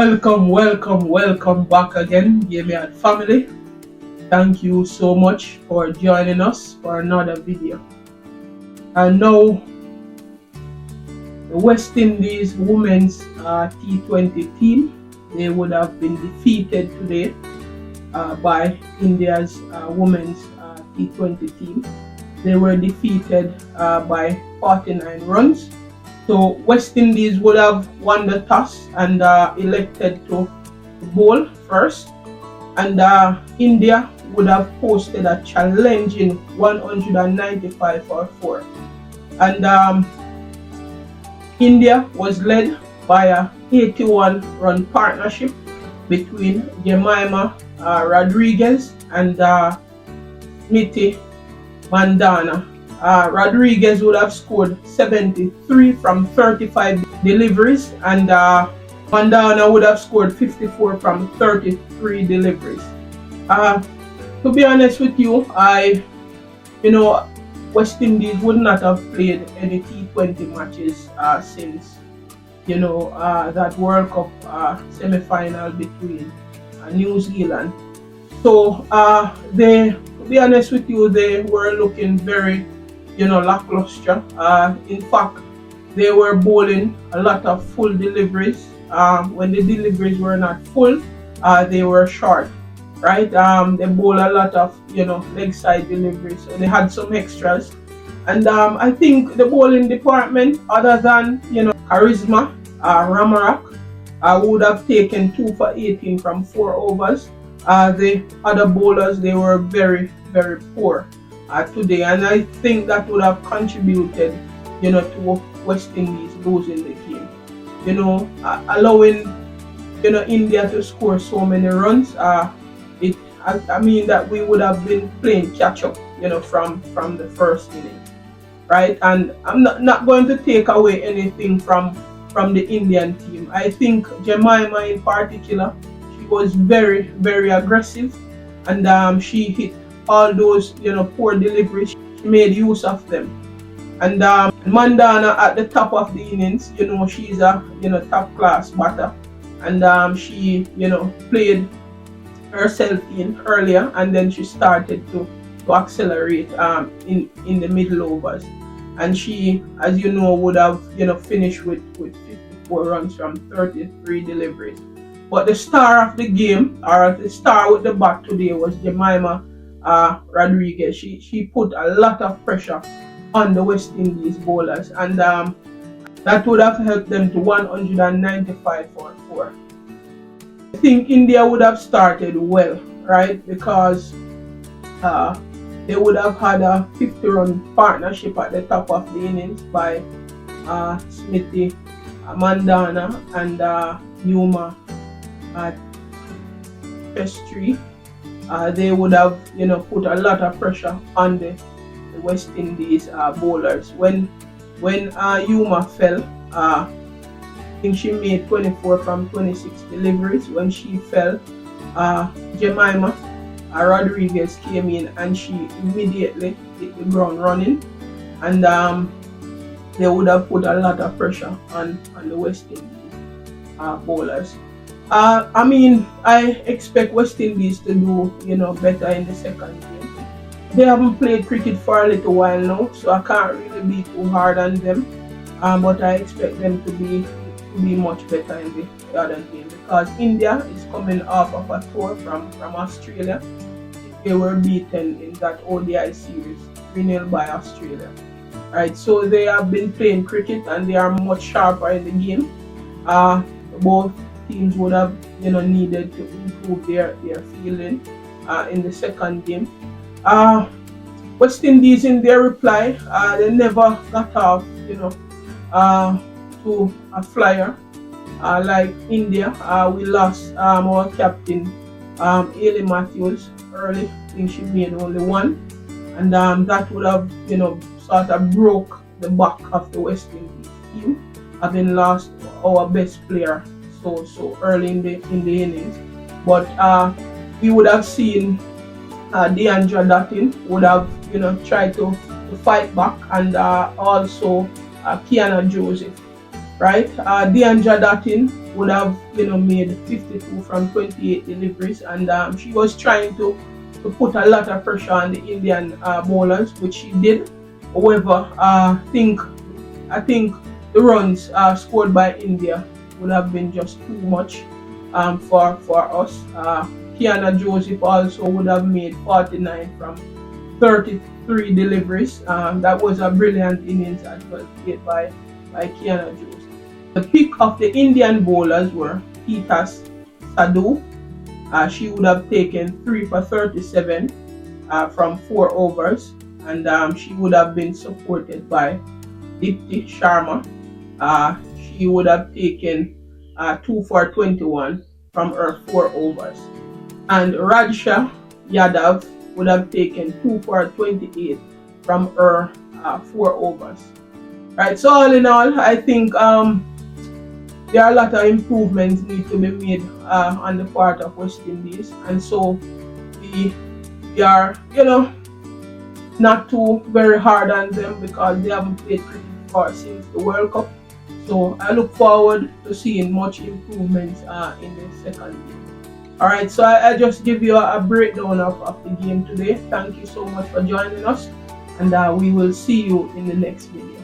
Welcome back again, GameYaad family. Thank you so much for joining us for another video. And now, the West Indies women's T20 team, they would have been defeated today by India's women's T20 team. They were defeated by 49 runs. So West Indies would have won the toss and elected to bowl first, and India would have posted a challenging 195 for 4. And India was led by a 81-run partnership between Jemima Rodriguez and Smriti Mandhana. Rodriguez would have scored 73 from 35 deliveries, and Mandhana would have scored 54 from 33 deliveries. To be honest with you, West Indies would not have played any T20 matches since that World Cup semi-final between New Zealand. So to be honest with you, they were looking very lackluster. In fact, they were bowling a lot of full deliveries. When the deliveries were not full, they were short, right? They bowled a lot of leg side deliveries, so they had some extras. And I think the bowling department, other than Charisma Ramarak, would have taken 2 for 18 from 4 overs. The other bowlers, they were very poor today, and I think that would have contributed to West Indies losing the game. Allowing India to score so many runs, I mean that we would have been playing catch up from the first innings, right? And I'm not going to take away anything from the Indian team. I think Jemima in particular, she was very aggressive, and she hit all those poor deliveries. She made use of them. And Mandhana at the top of the innings, she's a top class batter, and she played herself in earlier, and then she started to accelerate in the middle overs, and she, as would have finished with 54 runs from 33 deliveries. But the star of the game, or the star with the bat today, was Jemima Rodriguez. She put a lot of pressure on the West Indies bowlers, and that would have helped them to 195 for 4. I think India would have started well, right? Because they would have had a 50-run partnership at the top of the innings by Smriti Mandhana and Yuma Pestry. They would have put a lot of pressure on the West Indies bowlers. When Yuma fell, I think she made 24 from 26 deliveries. When she fell, Jemima Rodriguez came in and she immediately hit the ground running, and they would have put a lot of pressure on the West Indies bowlers. I mean, I expect West Indies to do better in the second game. They haven't played cricket for a little while now, so I can't really be too hard on them. But I expect them to be much better in the other game, because India is coming off of a tour from Australia. They were beaten in that ODI series 3-0 by Australia. Right, so they have been playing cricket and they are much sharper in the game. Both teams would have needed to improve their fielding in the second game. West Indies, in their reply, they never got off to a flyer like India. We lost our captain Ailey Matthews early. I think she made only 1, and that would have sort of broke the back of the West Indies team, having lost our best player so early in the innings. But we would have seen Deandra Dutton would have tried to fight back, and also Kiana Joseph right? Deandra Datin would have, made 52 from 28 deliveries, and she was trying to put a lot of pressure on the Indian bowlers, which she did. However, I think the runs scored by India would have been just too much for us. Kiana Joseph also would have made 49 from 33 deliveries. That was a brilliant innings as well played by Kiana Joseph. The pick of the Indian bowlers were Petas Sadhu. She would have taken 3 for 37 from 4 overs, and she would have been supported by Dipti Sharma. She would have taken 2 for 21 from her 4 overs. And Radsha Yadav would have taken 2 for 28 from her 4 overs. Right, so all in all, I think there are a lot of improvements need to be made on the part of West Indies, and so we are, not too very hard on them because they haven't played cricket for since the World Cup. So I look forward to seeing much improvements in the second game. Alright, so I just give you a breakdown of the game today. Thank you so much for joining us, and we will see you in the next video.